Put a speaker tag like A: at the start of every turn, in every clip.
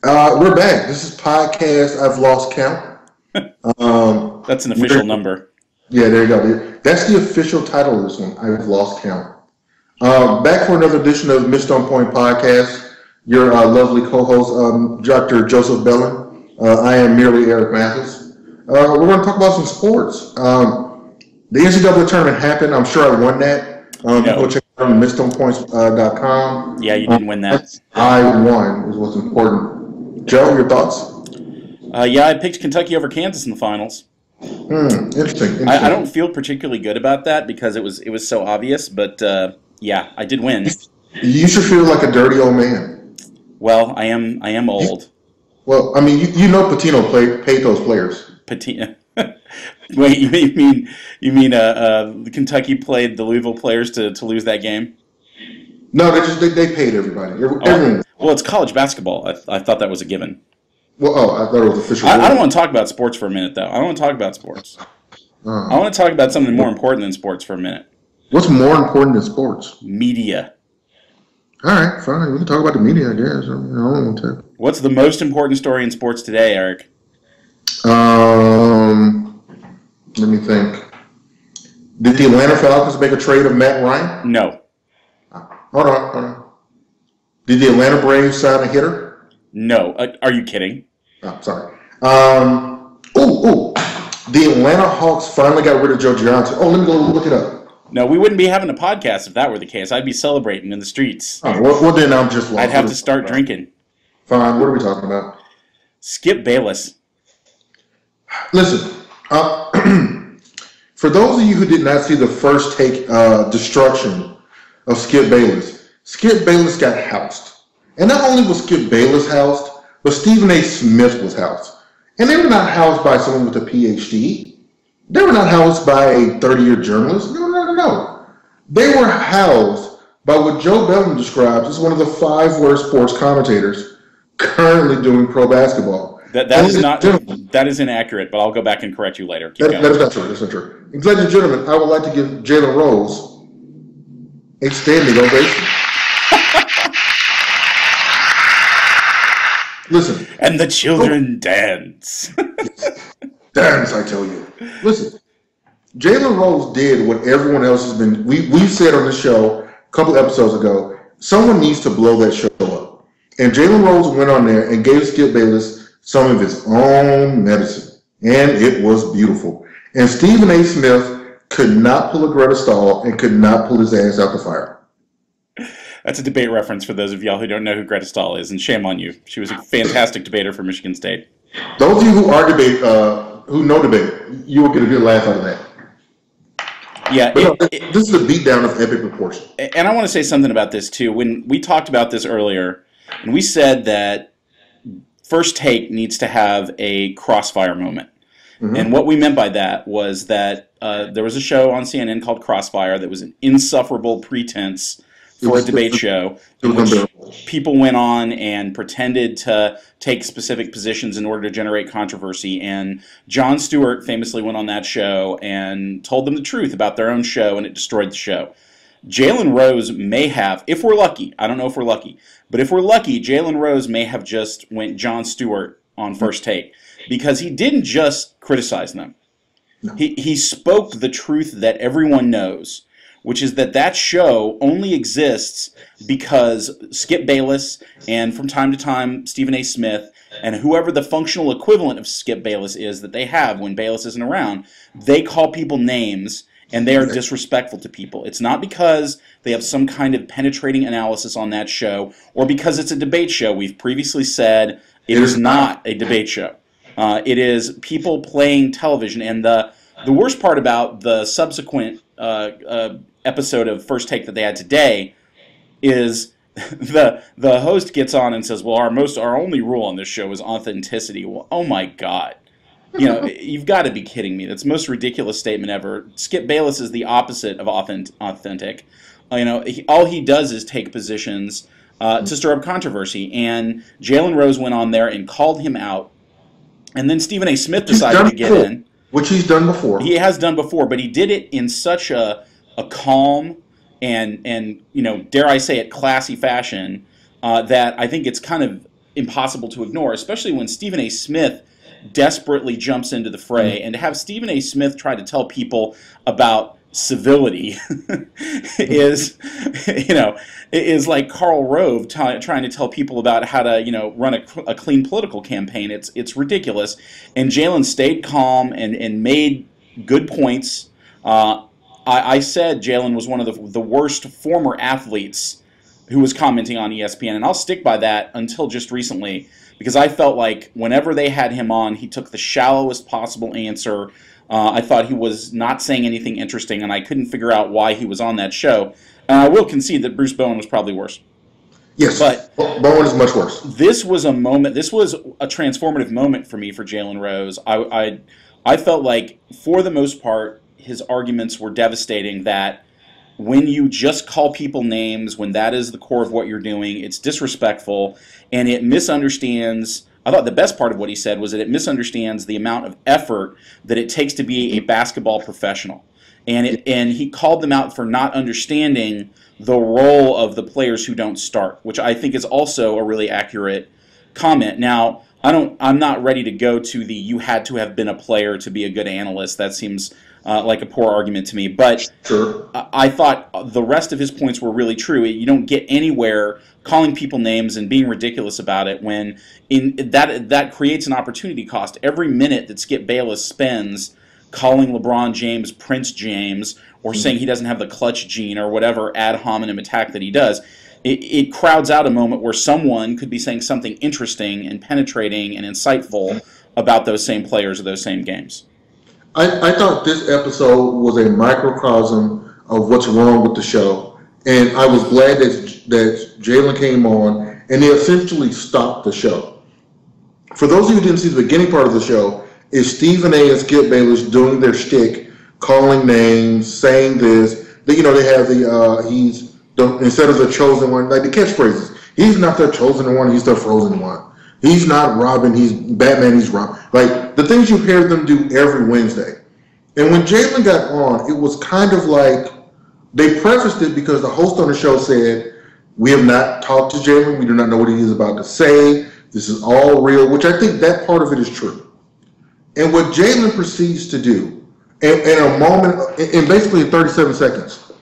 A: We're back. This is podcast. I've lost count.
B: That's an official number.
A: Yeah, there you go. That's the official title of this one. I've lost count. Back for another edition of MissedOnPoints Podcast. Your lovely co-host, Dr. Joseph Bellon. I am merely Eric Mathis. We're going to talk about some sports. The NCAA tournament happened. I'm sure I won that. Go check it out on MissedOnPoints.com.
B: Yeah, you didn't win that.
A: I won is what's important. Joe, your thoughts?
B: Yeah, I picked Kentucky over Kansas in the finals.
A: Interesting.
B: I don't feel particularly good about that because it was so obvious, but yeah, I did win.
A: You should feel like a dirty old man.
B: Well, I am old.
A: Well, I mean, you know Patino paid those players.
B: Patino. Wait, you mean Kentucky played the Louisville players to lose that game?
A: No, they paid everybody. Everyone.
B: Well, it's college basketball. I thought that was a given.
A: Well, I thought it was official.
B: I don't want to talk about sports for a minute, though. I don't want to talk about sports. I want to talk about something more important than sports for a minute.
A: What's more important than sports?
B: Media.
A: All right, fine. We can talk about the media, I guess. I don't want to.
B: What's the most important story in sports today, Eric?
A: Let me think. Did the Atlanta Falcons make a trade of Matt Ryan?
B: No.
A: Hold on. Did the Atlanta Braves sign a hitter?
B: No. Are you kidding?
A: Oh, sorry. The Atlanta Hawks finally got rid of Joe Johnson. Oh, let me go look it up.
B: No, we wouldn't be having a podcast if that were the case. I'd be celebrating in the streets.
A: Oh, well, then I'm just lost.
B: I'd have to start drinking.
A: Fine. What are we talking about?
B: Skip Bayless.
A: Listen, for those of you who did not see the first take destruction of Skip Bayless got housed. And not only was Skip Bayless housed, but Stephen A. Smith was housed. And they were not housed by someone with a PhD. They were not housed by a 30-year journalist. No. They were housed by what Joe Bellon describes as one of the 5 worst sports commentators currently doing pro basketball.
B: That is inaccurate, but I'll go back and correct you later.
A: That is not true. That's not true. Ladies and gentlemen, I would like to give Jalen Rose a standing ovation. Listen.
B: And the children dance.
A: Dance, I tell you. Listen, Jalen Rose did what everyone else has been. We've said on the show a couple episodes ago, someone needs to blow that show up. And Jalen Rose went on there and gave Skip Bayless some of his own medicine. And it was beautiful. And Stephen A. Smith could not pull a Greta Stahl and could not pull his ass out the fire.
B: That's a debate reference for those of y'all who don't know who Greta Stahl is, and shame on you. She was a fantastic debater for Michigan State.
A: Those of you who are who know debate, you will get a good laugh out of that.
B: Yeah,
A: this is a beatdown of epic proportion.
B: And I want to say something about this too. When we talked about this earlier, and we said that First Take needs to have a crossfire moment. Mm-hmm. And what we meant by that was that there was a show on CNN called Crossfire that was an insufferable pretense for a debate show in which people went on and pretended to take specific positions in order to generate controversy. And Jon Stewart famously went on that show and told them the truth about their own show, and it destroyed the show. Jalen Rose may have, if we're lucky, I don't know if we're lucky, but if we're lucky, Jalen Rose may have just went Jon Stewart on First Take, because he didn't just criticize them. No. He spoke the truth that everyone knows, which is that show only exists because Skip Bayless and from time to time Stephen A. Smith and whoever the functional equivalent of Skip Bayless is that they have when Bayless isn't around, they call people names and they are disrespectful to people. It's not because they have some kind of penetrating analysis on that show or because it's a debate show. We've previously said it is not a debate show. It is people playing television, and the worst part about the subsequent episode of First Take that they had today is the host gets on and says, well, our only rule on this show is authenticity. Well, oh my God. You've got to be kidding me. That's the most ridiculous statement ever. Skip Bayless is the opposite of authentic. All he does is take positions to stir up controversy. And Jalen Rose went on there and called him out. And then Stephen A. Smith decided to get in.
A: Which he's done before.
B: He has done before, but he did it in such a calm and dare I say it, classy fashion that I think it's kind of impossible to ignore, especially when Stephen A. Smith desperately jumps into the fray. And to have Stephen A. Smith try to tell people about civility is like Karl Rove trying to tell people about how to run a clean political campaign. It's ridiculous. And Jalen stayed calm and made good points. I said Jalen was one of the worst former athletes who was commenting on ESPN, and I'll stick by that until just recently, because I felt like whenever they had him on, he took the shallowest possible answer. I thought he was not saying anything interesting, and I couldn't figure out why he was on that show. And I will concede that Bruce Bowen was probably worse.
A: Yes, but Bowen is much worse.
B: This was a moment. This was a transformative moment for me for Jalen Rose. I felt like, for the most part, his arguments were devastating. That when you just call people names, when that is the core of what you're doing, it's disrespectful, and it misunderstands. I thought the best part of what he said was that it misunderstands the amount of effort that it takes to be a basketball professional. And he called them out for not understanding the role of the players who don't start, which I think is also a really accurate comment. Now, I'm not ready to go to the you had to have been a player to be a good analyst. That seems like a poor argument to me. But
A: sure.
B: I thought the rest of his points were really true. You don't get anywhere calling people names and being ridiculous about it when that creates an opportunity cost. Every minute that Skip Bayless spends calling LeBron James Prince James or saying he doesn't have the clutch gene or whatever ad hominem attack that he does, it crowds out a moment where someone could be saying something interesting and penetrating and insightful about those same players or those same games.
A: I thought this episode was a microcosm of what's wrong with the show, and I was glad that Jalen came on and he essentially stopped the show. For those of you who didn't see the beginning part of the show, is Stephen A. and Skip Bayless doing their shtick, calling names, saying this. They have instead of the chosen one, like the catchphrases. He's not the chosen one. He's the frozen one. He's not Robin. He's Batman. He's Robin. Like the things you've heard them do every Wednesday. And when Jalen got on, it was kind of like they prefaced it because the host on the show said, "We have not talked to Jalen. We do not know what he is about to say. This is all real," which I think that part of it is true. And what Jalen proceeds to do, in a moment, in basically 37 seconds,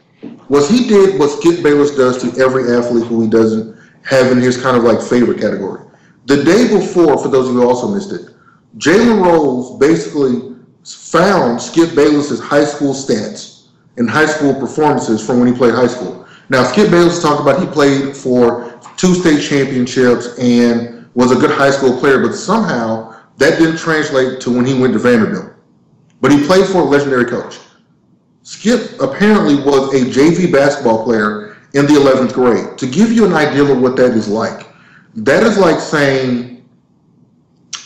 A: was he did what Skip Bayless does to every athlete who he doesn't have in his kind of like favorite category. The day before, for those of you who also missed it, Jalen Rose basically found Skip Bayless's high school stats and high school performances from when he played high school. Now, Skip Bayless talked about he played for 2 state championships and was a good high school player, but somehow that didn't translate to when he went to Vanderbilt. But he played for a legendary coach. Skip apparently was a JV basketball player in the 11th grade. To give you an idea of what that is like, that is like saying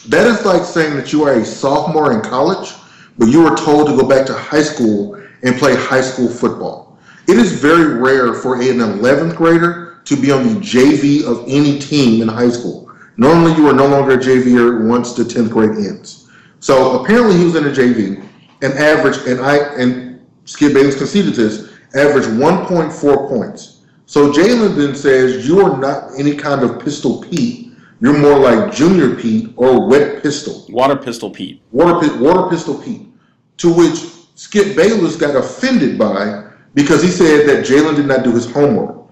A: that you are a sophomore in college, but you were told to go back to high school and play high school football. It is very rare for an 11th grader to be on the JV of any team in high school. Normally, you are no longer a JVer once the 10th grade ends. So apparently, he was in a JV and averaged, and Skip Bayless conceded this, averaged 1.4 points. So Jalen then says, you are not any kind of Pistol Pete. You're more like Junior Pete or Wet Pistol.
B: Water Pistol Pete.
A: Water Pistol Pete. To which Skip Bayless got offended by because he said that Jalen did not do his homework.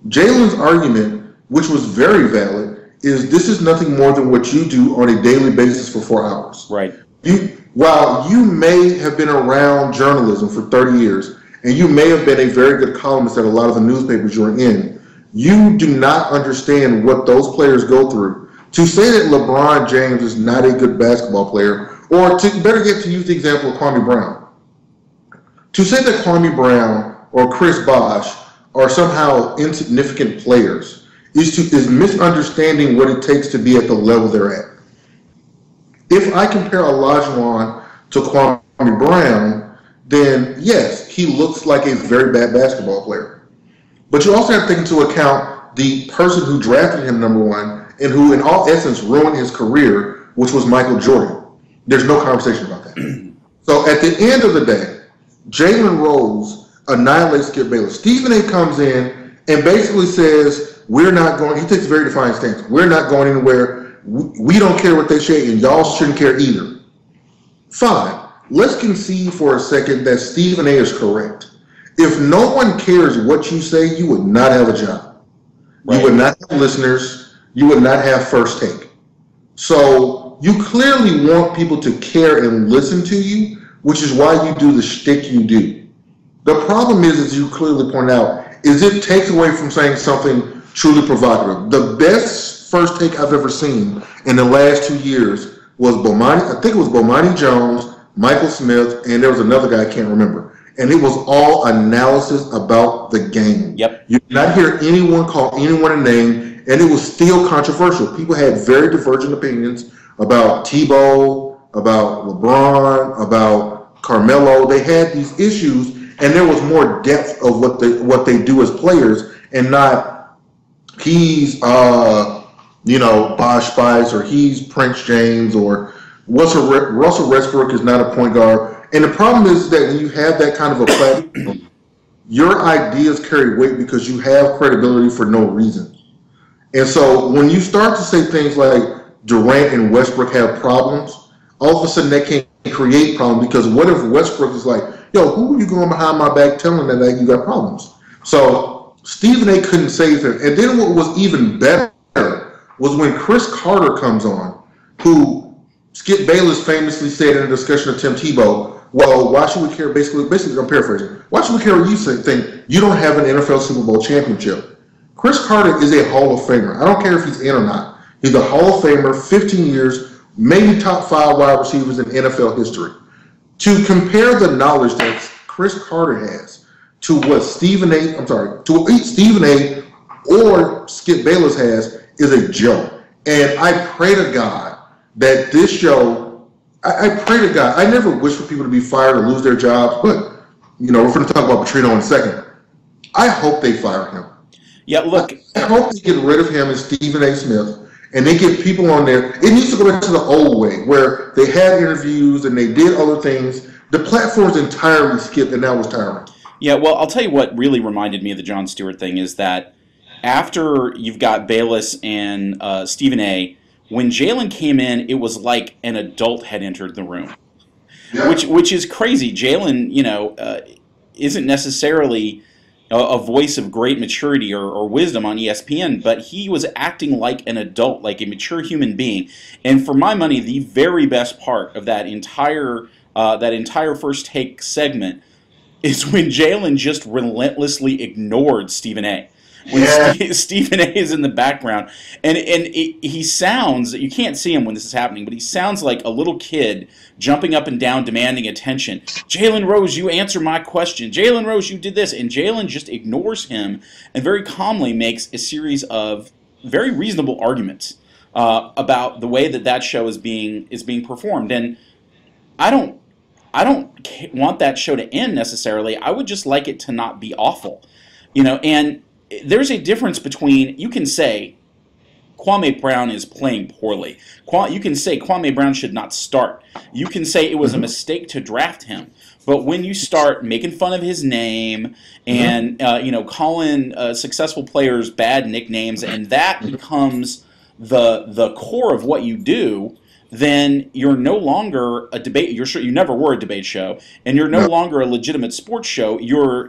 A: Jalen's argument, which was very valid, is this is nothing more than what you do on a daily basis for 4 hours.
B: Right.
A: While you may have been around journalism for 30 years, and you may have been a very good columnist at a lot of the newspapers you're in, you do not understand what those players go through. To say that LeBron James is not a good basketball player, or to better get to use the example of Kwame Brown. To say that Kwame Brown or Chris Bosh are somehow insignificant players is misunderstanding what it takes to be at the level they're at. If I compare Olajuwon to Kwame Brown, then yes, he looks like a very bad basketball player. But you also have to take into account the person who drafted him number 1 and who in all essence ruined his career, which was Michael Jordan. There's no conversation about that. So at the end of the day, Jalen Rose annihilates Skip Bayless. Stephen A. comes in and basically says, we're not going, he takes a very defined stance. We're not going anywhere. We don't care what they say, and y'all shouldn't care either. Fine. Let's concede for a second that Stephen A is correct. If no one cares what you say, you would not have a job. Right. You would not have listeners. You would not have First Take. So you clearly want people to care and listen to you, which is why you do the shtick you do. The problem is, as you clearly point out, is it takes away from saying something truly provocative. The best First Take I've ever seen in the last 2 years was Bomani Jones, Michael Smith, and there was another guy I can't remember. And it was all analysis about the game.
B: Yep.
A: You did not hear anyone call anyone a name, and it was still controversial. People had very divergent opinions about Tebow, about LeBron, about Carmelo. They had these issues, and there was more depth of what they do as players, and not he's Bosh Spice, or he's Prince James, or Russell Westbrook is not a point guard. And the problem is that when you have that kind of a platform, your ideas carry weight because you have credibility for no reason. And so when you start to say things like Durant and Westbrook have problems, all of a sudden that can create problems, because what if Westbrook is like, yo, who are you going behind my back telling that you got problems? So Stephen A couldn't say that. And then what was even better was when Chris Carter comes on, who Skip Bayless famously said in a discussion of Tim Tebow, well, why should we care? Basically, I'm paraphrasing. Why should we care what you think? You don't have an NFL Super Bowl championship. Chris Carter is a Hall of Famer. I don't care if he's in or not. He's a Hall of Famer, 15 years, maybe top 5 wide receivers in NFL history. To compare the knowledge that Chris Carter has to what Stephen A or Skip Bayless has is a joke. And I pray to God that this show, I pray to God, I never wish for people to be fired or lose their jobs, but, we're going to talk about Petrino in a second. I hope they fire him.
B: Yeah, look.
A: I hope they get rid of him and Stephen A. Smith, and they get people on there. It needs to go back to the old way, where they had interviews and they did other things. The platform's entirely skipped, and that was tiring.
B: Yeah, well, I'll tell you what really reminded me of the Jon Stewart thing is that after you've got Bayless and Stephen A., when Jalen came in, it was like an adult had entered the room, yeah. which is crazy. Jalen, isn't necessarily a voice of great maturity or wisdom on ESPN, but he was acting like an adult, like a mature human being. And for my money, the very best part of that entire First Take segment is when Jalen just relentlessly ignored Stephen A. When Stephen A is in the background, and he sounds, you can't see him when this is happening, but he sounds like a little kid jumping up and down demanding attention. Jalen Rose, you answer my question. Jalen Rose, you did this. And Jalen just ignores him and very calmly makes a series of very reasonable arguments about the way that show is being performed. And I don't want that show to end necessarily. I would just like it to not be awful, and there's a difference between, you can say Kwame Brown is playing poorly. You can say Kwame Brown should not start. You can say it was a mistake to draft him. But when you start making fun of his name and calling successful players bad nicknames, and that becomes the core of what you do, then you're no longer a debate. You never were a debate show, and you're no longer a legitimate sports show. You're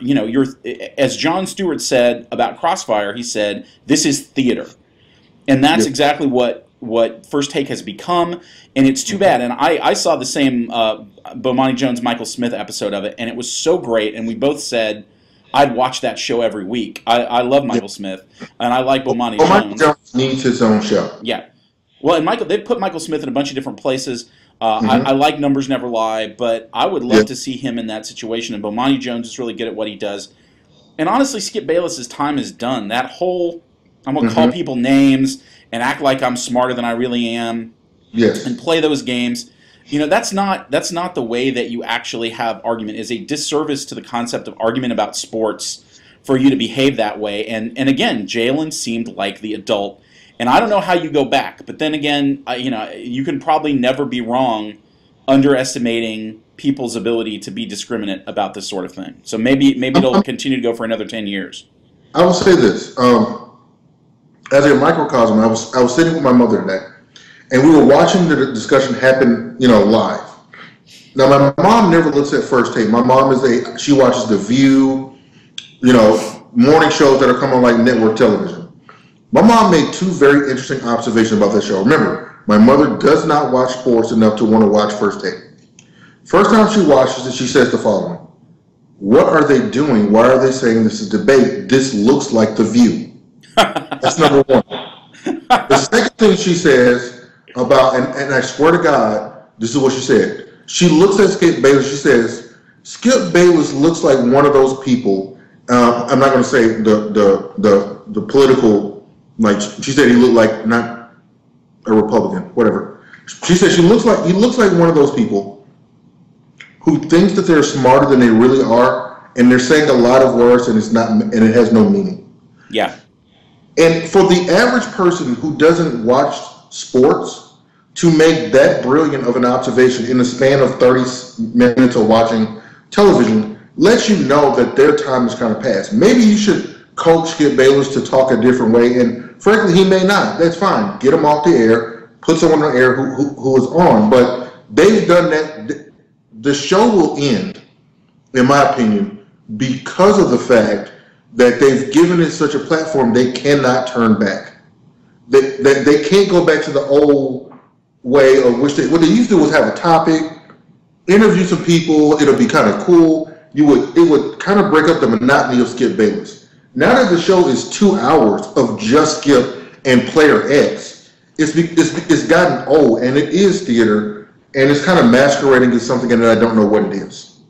B: as Jon Stewart said about Crossfire. He said this is theater, and that's exactly what First Take has become, and it's too bad. And I saw the same Bomani Jones, Michael Smith episode of it, and it was so great. And we both said I'd watch that show every week. I love Michael Smith, and I like Bomani Jones.
A: Jones needs his own show.
B: Yeah. Well, and they put Michael Smith in a bunch of different places. I like Numbers Never Lie, but I would love to see him in that situation. And Bomani Jones is really good at what he does. And honestly, Skip Bayless's time is done. That whole, I'm going to call people names and act like I'm smarter than I really am, and play those games. That's not the way that you actually have argument. It's a disservice to the concept of argument about sports for you to behave that way. And again, Jalen seemed like the adult. And I don't know how you go back, but then again, you can probably never be wrong underestimating people's ability to be discriminate about this sort of thing. So maybe it'll continue to go for another 10 years.
A: I will say this. As a microcosm, I was sitting with my mother today, and we were watching the discussion happen, live. Now, my mom never looks at First Take. My mom she watches The View, morning shows that are coming on like network television. My mom made two very interesting observations about that show. Remember, my mother does not watch sports enough to want to watch First Take. First time she watches it, she says the following: "What are they doing? Why are they saying this is debate? This looks like The View." That's number one. The second thing she says about, and I swear to God, this is what she said. She looks at Skip Bayless. She says, "Skip Bayless looks like one of those people." I'm not going to say the political, like she said, he looked like not a Republican, whatever. She said he looks like one of those people who thinks that they're smarter than they really are, and they're saying a lot of words, and it has no meaning.
B: Yeah.
A: And for the average person who doesn't watch sports to make that brilliant of an observation in the span of 30 minutes of watching television lets you know that their time is kind of past. Maybe you should coach Skip Bayless to talk a different way, and frankly, he may not. That's fine. Get him off the air, put someone on the air who is on. But they've done that. The show will end, in my opinion, because of the fact that they've given it such a platform they cannot turn back. They can't go back to the old way of what they used to do was have a topic, interview some people, it'll be kind of cool. It would kind of break up the monotony of Skip Bayless. Now that the show is 2 hours of just Skip and player X, it's gotten old, and it is theater, and it's kind of masquerading as something that I don't know what it is.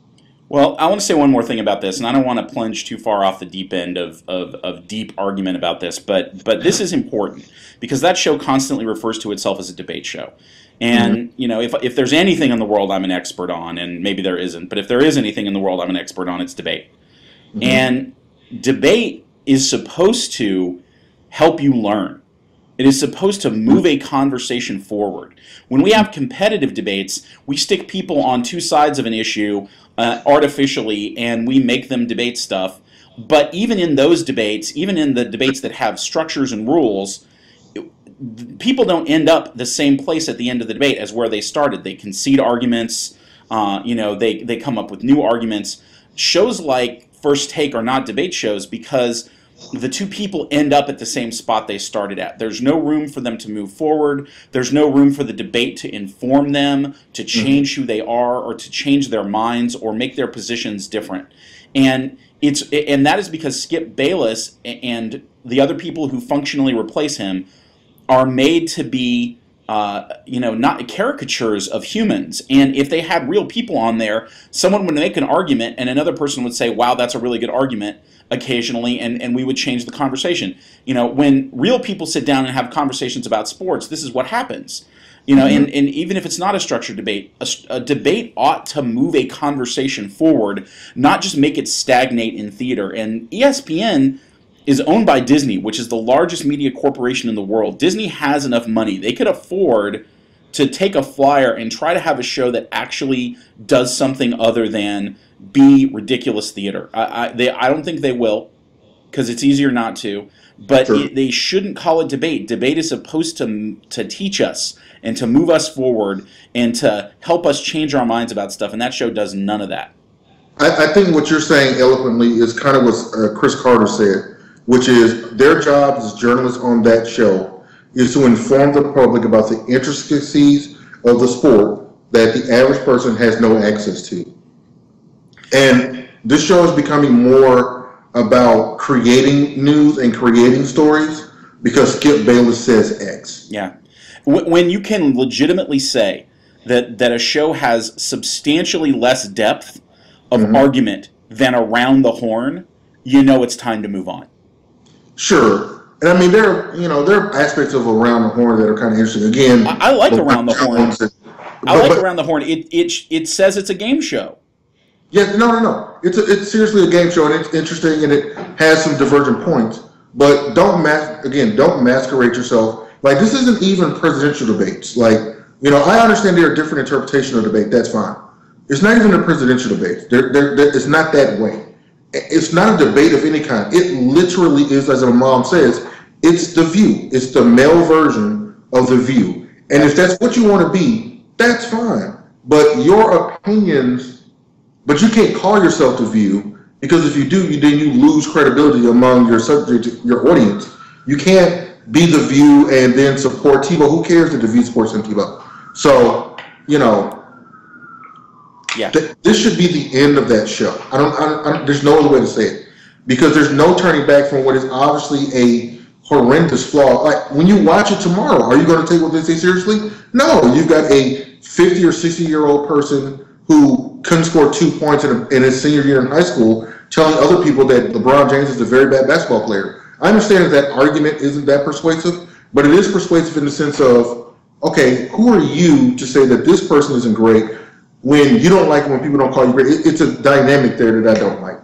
B: Well, I want to say one more thing about this, and I don't want to plunge too far off the deep end of deep argument about this, but this is important because that show constantly refers to itself as a debate show. And, if there's anything in the world I'm an expert on, and maybe there isn't, but if there is anything in the world I'm an expert on, it's debate. Mm-hmm. And debate is supposed to help you learn. It is supposed to move a conversation forward. When we have competitive debates, we stick people on two sides of an issue artificially, and we make them debate stuff. But even in those debates, even in the debates that have structures and rules, people don't end up the same place at the end of the debate as where they started. They concede arguments. They come up with new arguments. Shows like First Take are not debate shows because the two people end up at the same spot they started at. There's no room for them to move forward. There's no room for the debate to inform them, to change who they are, or to change their minds, or make their positions different. And that is because Skip Bayless and the other people who functionally replace him are made to be not caricatures of humans. And if they had real people on there, someone would make an argument and another person would say, wow, that's a really good argument occasionally, and we would change the conversation. When real people sit down and have conversations about sports, this is what happens. And even if it's not a structured debate, a debate ought to move a conversation forward, not just make it stagnate in theater. And ESPN is owned by Disney, which is the largest media corporation in the world. Disney has enough money. They could afford to take a flyer and try to have a show that actually does something other than be ridiculous theater. I don't think they will, because it's easier not to. But sure. They shouldn't call it debate. Debate is supposed to teach us and to move us forward and to help us change our minds about stuff, and that show does none of that.
A: I think what you're saying eloquently is kind of what Chris Carter said, which is their job as journalists on that show is to inform the public about the intricacies of the sport that the average person has no access to. And this show is becoming more about creating news and creating stories because Skip Bayless says X.
B: Yeah. When you can legitimately say that a show has substantially less depth of argument than Around the Horn, it's time to move on.
A: Sure. And I mean, there are aspects of Around the Horn that are kind of interesting. Again,
B: I like Around the Horn. Around the Horn. It says it's a game show.
A: Yeah, no. It's seriously a game show, and it's interesting, and it has some divergent points. But don't masquerade yourself. Like, this isn't even presidential debates. Like, I understand there are different interpretations of debate. That's fine. It's not even a presidential debate. It's not that way. It's not a debate of any kind. It literally is, as my mom says, it's The View. It's the male version of The View. And if that's what you want to be, that's fine. But your opinions, but you can't call yourself The View, because if you do, then you lose credibility among your subject, your audience. You can't be The View and then support Tebow. Who cares that The View supports him, Tebow? So,
B: yeah.
A: This should be the end of that show. I don't, there's no other way to say it, because there's no turning back from what is obviously a horrendous flaw. Like, when you watch it tomorrow, are you going to take what they say seriously? No. You've got a 50 or 60-year-old person who couldn't score 2 points in his senior year in high school telling other people that LeBron James is a very bad basketball player. I understand that argument isn't that persuasive, but it is persuasive in the sense of, okay, who are you to say that this person isn't great when you don't like it when people don't call you great? It's a dynamic there that I don't like.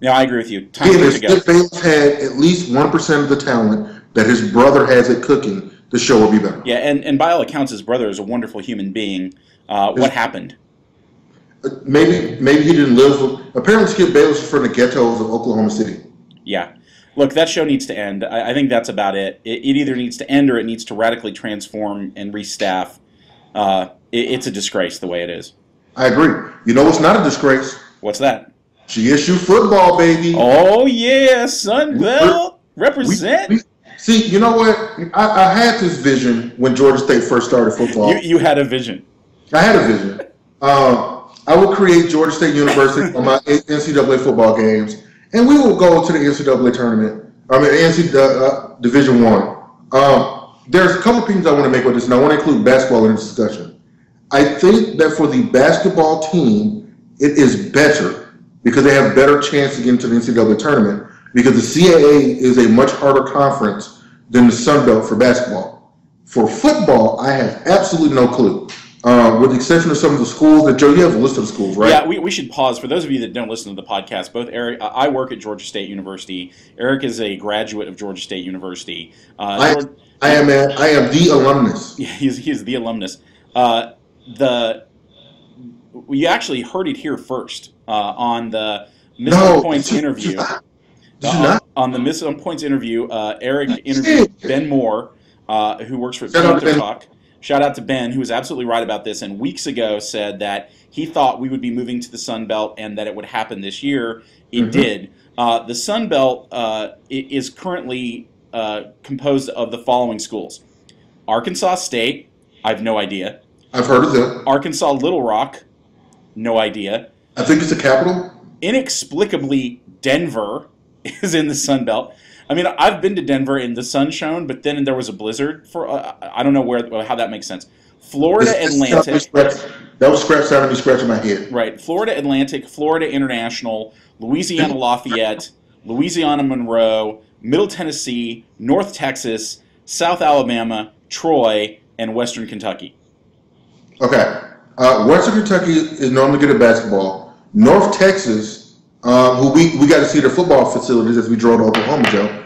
B: Yeah, I agree with you.
A: If Skip Bayless had at least 1% of the talent that his brother has at cooking, the show would be better.
B: Yeah, and by all accounts, his brother is a wonderful human being. What happened?
A: Maybe he didn't live with... Apparently Skip Bayless was from the ghettos of Oklahoma City.
B: Yeah. Look, that show needs to end. I think that's about it. It either needs to end or it needs to radically transform and restaff. It's a disgrace the way it is.
A: I agree. You know what's not a disgrace?
B: What's that?
A: GSU football, baby.
B: Oh, yeah. Sunbelt. Represent.
A: See, you know what? I had this vision when Georgia State first started football.
B: You had a vision.
A: I had a vision. I would create Georgia State University on my NCAA football games, and we will go to the NCAA tournament. NCAA Division I. There's a couple of things I want to make with this, and I want to include basketball in this discussion. I think that for the basketball team, it is better because they have better chance to get into the NCAA tournament, because the CAA is a much harder conference than the Sun Belt for basketball. For football, I have absolutely no clue. With the exception of some of the schools that, Joe, you have a list of the schools, right?
B: Yeah, we should pause. For those of you that don't listen to the podcast, both Eric, I work at Georgia State University. Eric is a graduate of Georgia State University.
A: I am the alumnus.
B: Yeah, he's the alumnus. We actually heard it here first on the MissedOnPoints interview. On the MissedOnPoints interview, Eric interviewed Ben Moore, who works for Panther Talk. Shout out to Ben, who was absolutely right about this, and weeks ago said that he thought we would be moving to the Sun Belt and that it would happen this year. It did. The Sun Belt is currently composed of the following schools: Arkansas State, I have no idea.
A: I've heard of them.
B: Arkansas Little Rock, no idea.
A: I think it's the capital.
B: Inexplicably, Denver is in the Sun Belt. I mean, I've been to Denver and the sun shone, but then there was a blizzard for I don't know how that makes sense. Florida Atlantic.
A: That was sounding me scratching my head.
B: Right. Florida Atlantic, Florida International, Louisiana Lafayette, Louisiana Monroe, Middle Tennessee, North Texas, South Alabama, Troy, and Western Kentucky.
A: Okay. Western Kentucky is normally good at basketball. North Texas, who we got to see their football facilities as we drove to Oklahoma, Joe.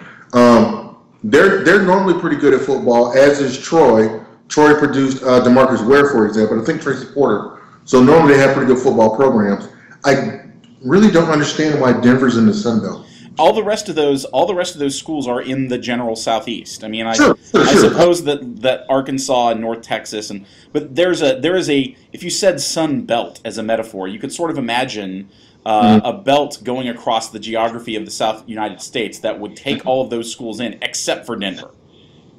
A: They're normally pretty good at football, as is Troy. Troy produced DeMarcus Ware, for example. I think Tracy Porter. So normally they have pretty good football programs. I really don't understand why Denver's in the Sun Belt.
B: All the rest of those schools are in the general Southeast. I mean, I suppose that Arkansas and North Texas, but there is a if you said Sun Belt as a metaphor, you could sort of imagine a belt going across the geography of the South United States that would take all of those schools in, except for Denver.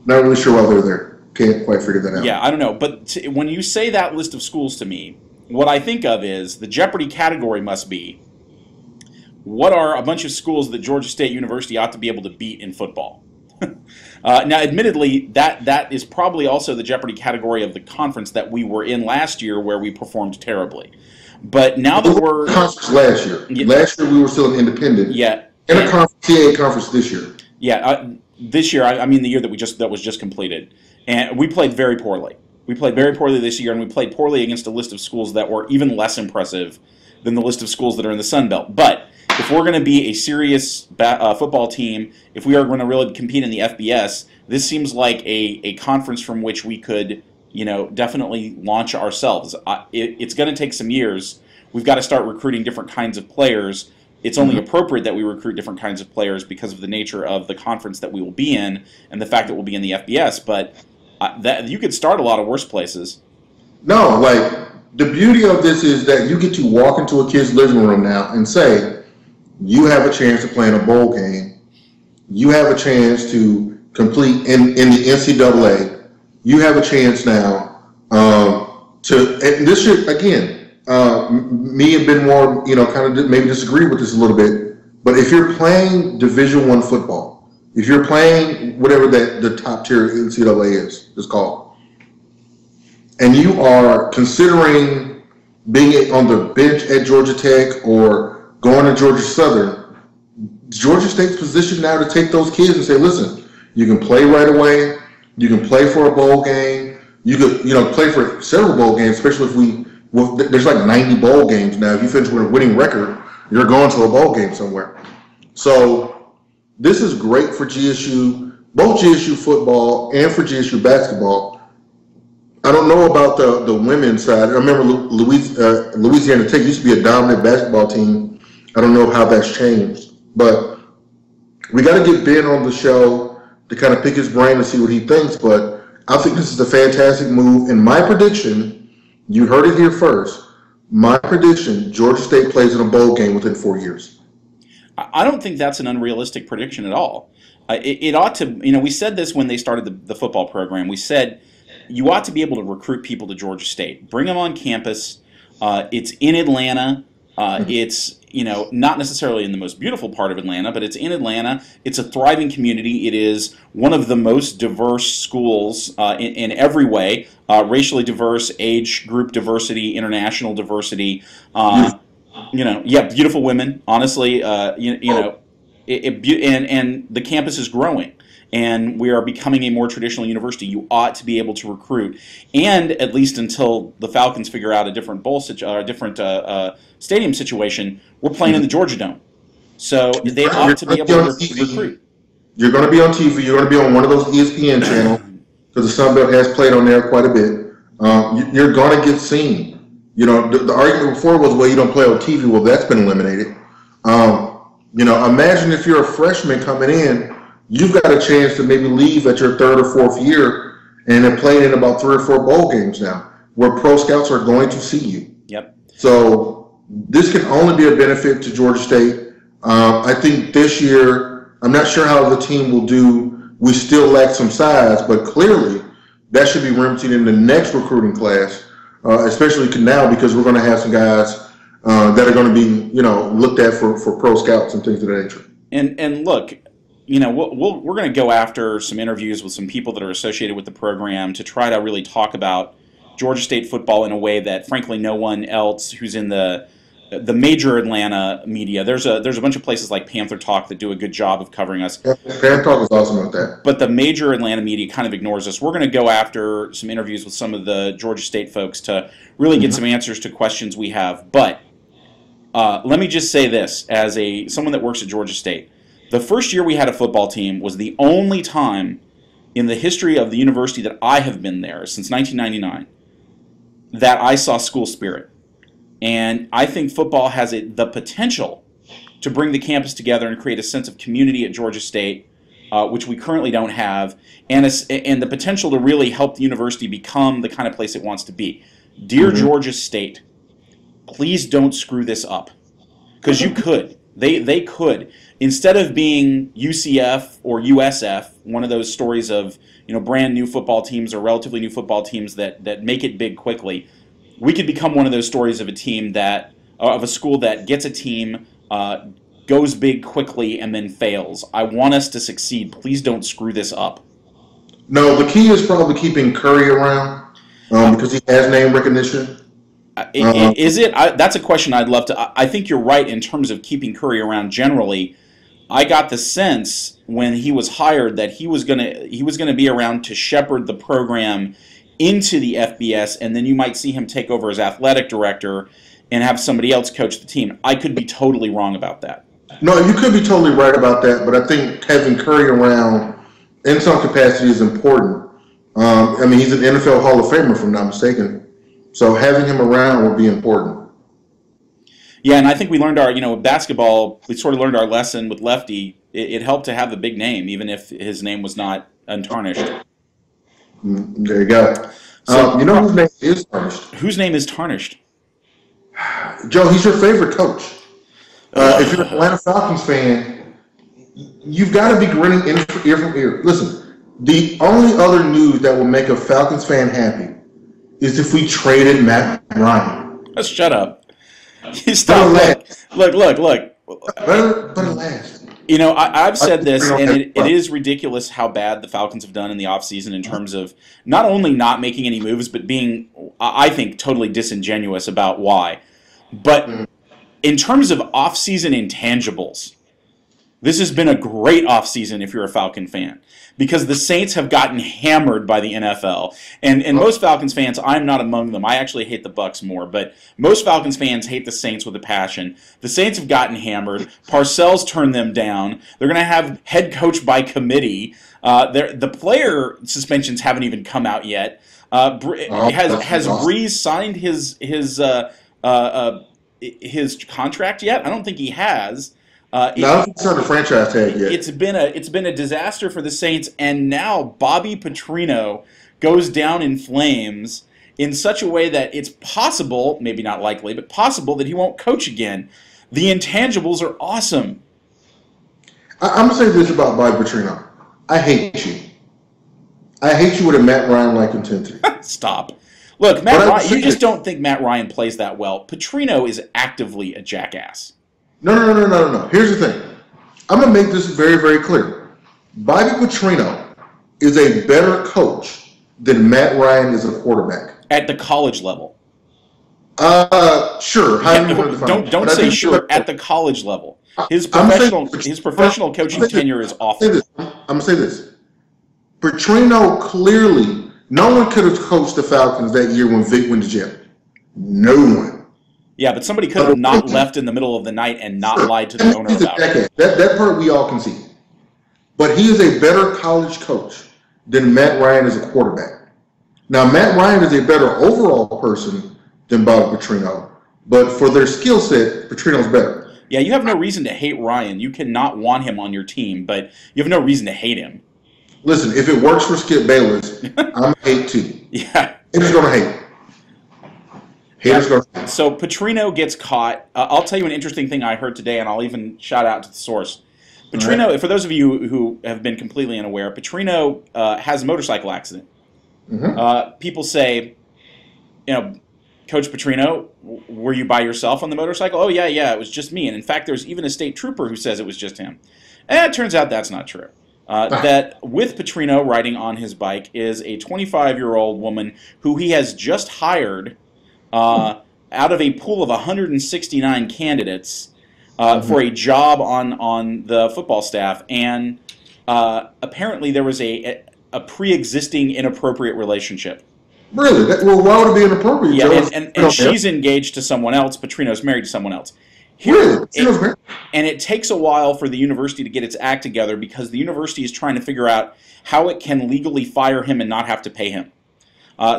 A: Not really sure why they're there. Can't quite figure that out.
B: Yeah, I don't know. But when you say that list of schools to me, what I think of is the Jeopardy category must be, what are a bunch of schools that Georgia State University ought to be able to beat in football? Now, admittedly, that is probably also the Jeopardy category of the conference that we were in last year, where we performed terribly. But now that we're
A: conference last year. Yeah, last year we were still an independent.
B: Yeah,
A: and a CAA conference this year.
B: Yeah, this year I mean the year that was just completed, and we played very poorly. We played very poorly this year, and we played poorly against a list of schools that were even less impressive than the list of schools that are in the Sun Belt. But if we're going to be a serious football team, if we are going to really compete in the FBS, this seems like a conference from which we could, definitely launch ourselves. It's going to take some years. We've got to start recruiting different kinds of players. It's only appropriate that we recruit different kinds of players because of the nature of the conference that we will be in and the fact that we'll be in the FBS. But that you could start a lot of worse places.
A: No, like, the beauty of this is that you get to walk into a kid's living room now and say, you have a chance to play in a bowl game. You have a chance to complete in the NCAA. You have a chance now and this should, again, me and Ben Moore, kind of maybe disagree with this a little bit, but if you're playing Division I football, if you're playing whatever the top tier NCAA is called, and you are considering being on the bench at Georgia Tech or going to Georgia Southern, Georgia State's positioned now to take those kids and say, listen, you can play right away, you can play for a bowl game, you could play for several bowl games, especially if there's like 90 bowl games now. If you finish with a winning record, you're going to a bowl game somewhere. So this is great for GSU, both GSU football and for GSU basketball. I don't know about the women's side. I remember Louisiana Tech used to be a dominant basketball team. I don't know how that's changed. But we got to get Ben on the show to kind of pick his brain and see what he thinks. But I think this is a fantastic move. And my prediction, you heard it here first, my prediction, Georgia State plays in a bowl game within 4 years.
B: I don't think that's an unrealistic prediction at all. It ought to, we said this when they started the football program. We said you ought to be able to recruit people to Georgia State. Bring them on campus. It's in Atlanta. It's, not necessarily in the most beautiful part of Atlanta, but it's in Atlanta. It's a thriving community. It is one of the most diverse schools in every way, racially diverse, age group diversity, international diversity. Beautiful women, honestly, and the campus is growing. And we are becoming a more traditional university. You ought to be able to recruit, and at least until the Falcons figure out a different stadium situation, we're playing in the Georgia Dome, so they ought to be able to recruit.
A: You're going to be on TV. You're going to be on one of those ESPN channels because the Sun Belt has played on there quite a bit. You're going to get seen. The argument before was, well, you don't play on TV. Well, that's been eliminated. Imagine if you're a freshman coming in. You've got a chance to maybe leave at your third or fourth year and have played in about 3 or 4 bowl games now, where pro scouts are going to see you.
B: Yep.
A: So this can only be a benefit to Georgia State. I think this year, I'm not sure how the team will do. We still lack some size, but clearly that should be remedied in the next recruiting class, especially now because we're going to have some guys that are going to be, looked at for pro scouts and things of that nature.
B: And look, we're going to go after some interviews with some people that are associated with the program to try to really talk about Georgia State football in a way that, frankly, no one else who's in the major Atlanta media. There's a bunch of places like Panther Talk that do a good job of covering us.
A: Yeah, Panther Talk is awesome with that.
B: But the major Atlanta media kind of ignores us. We're going to go after some interviews with some of the Georgia State folks to really get some answers to questions we have. But let me just say this, as someone that works at Georgia State. The first year we had a football team was the only time in the history of the university that I have been there, since 1999, that I saw school spirit. And I think football has the potential to bring the campus together and create a sense of community at Georgia State, which we currently don't have, and the potential to really help the university become the kind of place it wants to be. Dear Georgia State, please don't screw this up, because you could. They could. Instead of being UCF or USF, one of those stories of brand new football teams or relatively new football teams that make it big quickly, we could become one of those stories of a school that gets a team, goes big quickly, and then fails. I want us to succeed. Please don't screw this up.
A: No, the key is probably keeping Curry around because he has name recognition.
B: Is it? That's a question I'd love to. I think you're right in terms of keeping Curry around generally. I got the sense when he was hired that he was gonna be around to shepherd the program into the FBS, and then you might see him take over as athletic director and have somebody else coach the team. I could be totally wrong about that.
A: No, you could be totally right about that, but I think having Curry around in some capacity is important. He's an NFL Hall of Famer, if I'm not mistaken. So having him around would be important.
B: Yeah, and I think we learned our, basketball, we sort of learned our lesson with Lefty. It helped to have a big name, even if his name was not untarnished.
A: There you go.
B: So,
A: you know whose name is tarnished?
B: Whose name is tarnished?
A: Joe, he's your favorite coach. If you're an Atlanta Falcons fan, you've got to be grinning ear from ear. Listen, the only other news that will make a Falcons fan happy is if we traded Matt Ryan.
B: Let's shut up. You stop. Look.
A: But it lasts.
B: I've said this, and it is ridiculous how bad the Falcons have done in the offseason in terms of not only not making any moves, but being, I think, totally disingenuous about why. But in terms of offseason intangibles, this has been a great offseason if you're a Falcon fan, because the Saints have gotten hammered by the NFL. And most Falcons fans, I'm not among them. I actually hate the Bucs more, but most Falcons fans hate the Saints with a passion. The Saints have gotten hammered. Parcells turned them down. They're going to have head coach by committee. The player suspensions haven't even come out yet. Has Breeze signed his contract yet? I don't think he has.
A: It's not a franchise tag yet.
B: It's been a disaster for the Saints, and now Bobby Petrino goes down in flames in such a way that it's possible, maybe not likely, but possible that he won't coach again. The intangibles are awesome.
A: I'm going to say this about Bobby Petrino. I hate you. I hate you with a Matt Ryan-like intensity.
B: Stop. Look, Matt Ryan, you just don't think Matt Ryan plays that well. Petrino is actively a jackass.
A: No. Here's the thing. I'm going to make this very, very clear. Bobby Petrino is a better coach than Matt Ryan is a quarterback.
B: At the college level.
A: Sure.
B: Don't say sure. At the college level. His professional coaching tenure is awful.
A: I'm going to say this. Petrino clearly, no one could have coached the Falcons that year when Vic went to jail. No one.
B: Yeah, but somebody could have not left in the middle of the night and not lied to the owner about it.
A: That part we all can see. But he is a better college coach than Matt Ryan is a quarterback. Now, Matt Ryan is a better overall person than Bobby Petrino, but for their skill set, Petrino's better.
B: Yeah, you have no reason to hate Ryan. You cannot want him on your team, but you have no reason to hate him.
A: Listen, if it works for Skip Bayless, I'm a hate too.
B: Yeah.
A: Haters going to hate.
B: So Petrino gets caught. I'll tell you an interesting thing I heard today, and I'll even shout out to the source. Petrino, for those of you who have been completely unaware, Petrino has a motorcycle accident. Mm-hmm. People say, Coach Petrino, were you by yourself on the motorcycle? Oh, yeah, it was just me. And in fact, there's even a state trooper who says it was just him. And it turns out that's not true. That with Petrino riding on his bike is a 25-year-old woman who he has just hired out of a pool of 169 candidates for a job on the football staff, and apparently there was a pre-existing inappropriate relationship.
A: Really? Well, why would it be inappropriate?
B: Yeah, and she's engaged to someone else. Petrino's married to someone else.
A: Really?
B: And it takes a while for the university to get its act together because the university is trying to figure out how it can legally fire him and not have to pay him.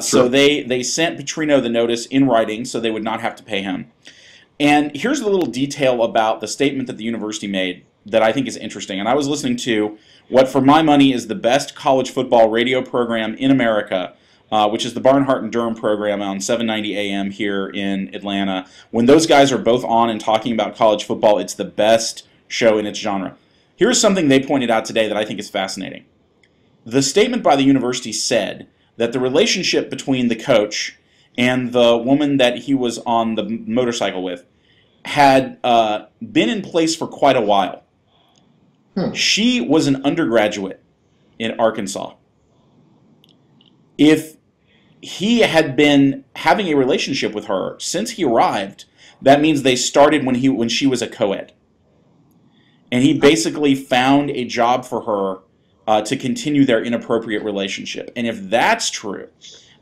B: So they sent Petrino the notice in writing so they would not have to pay him. And here's a little detail about the statement that the university made that I think is interesting. And I was listening to what, for my money, is the best college football radio program in America, which is the Barnhart and Durham program on 790 AM here in Atlanta. When those guys are both on and talking about college football, it's the best show in its genre. Here's something they pointed out today that I think is fascinating. The statement by the university said that the relationship between the coach and the woman that he was on the motorcycle with had been in place for quite a while. She was an undergraduate in Arkansas. If he had been having a relationship with her since he arrived, that means they started when she was a co-ed. And he basically found a job for her to continue their inappropriate relationship. And if that's true,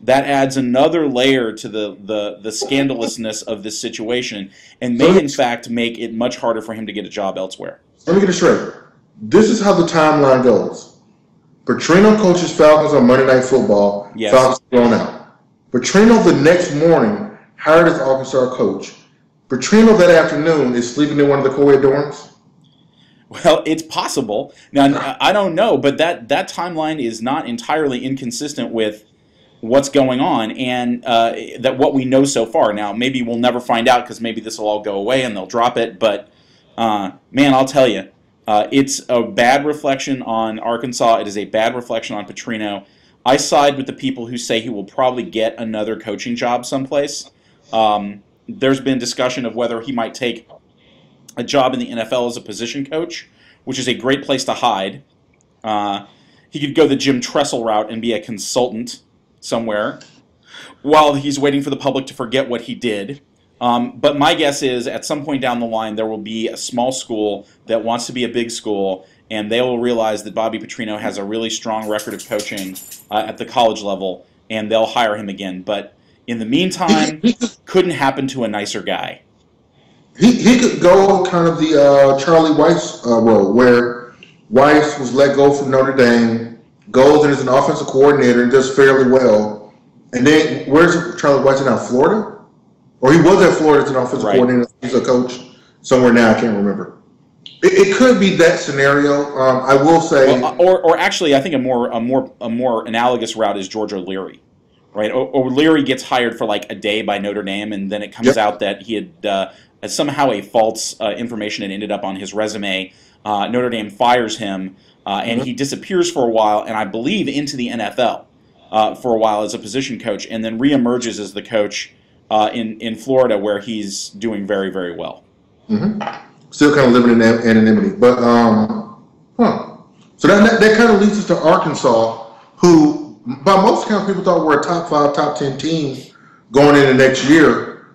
B: that adds another layer to the scandalousness of this situation and may, in fact, make it much harder for him to get a job elsewhere.
A: Let me get it straight. This is how the timeline goes. Petrino coaches Falcons on Monday Night Football.
B: Yes.
A: Falcons thrown out. Petrino the next morning hired his Arkansas coach. Petrino that afternoon is sleeping in one of the co-ed dorms?
B: Well, it's possible. Now, I don't know, but that timeline is not entirely inconsistent with what's going on and that what we know so far. Now, maybe we'll never find out because maybe this will all go away and they'll drop it. But, man, I'll tell you, it's a bad reflection on Arkansas. It is a bad reflection on Petrino. I side with the people who say he will probably get another coaching job someplace. There's been discussion of whether he might take a job in the NFL as a position coach, which is a great place to hide. He could go the Jim Tressel route and be a consultant somewhere while he's waiting for the public to forget what he did. But my guess is at some point down the line there will be a small school that wants to be a big school, and they will realize that Bobby Petrino has a really strong record of coaching at the college level, and they'll hire him again. But in the meantime, couldn't happen to a nicer guy.
A: He could go kind of the Charlie Weiss road, where Weiss was let go from Notre Dame, goes and is an offensive coordinator and does fairly well. And then, where's Charlie Weiss now? Florida? Or he was at Florida as an offensive coordinator. He's a coach somewhere now. I can't remember. It could be that scenario. I will say,
B: or actually, I think a more analogous route is George O'Leary, right? O'Leary gets hired for like a day by Notre Dame, and then it comes out that he had somehow a false information had ended up on his resume. Notre Dame fires him, and he disappears for a while, and I believe into the NFL for a while as a position coach, and then reemerges as the coach in Florida, where he's doing very, very well.
A: Still kind of living in anonymity, but so that kind of leads us to Arkansas, who by most accounts people thought were a top 5, top 10 team going into next year.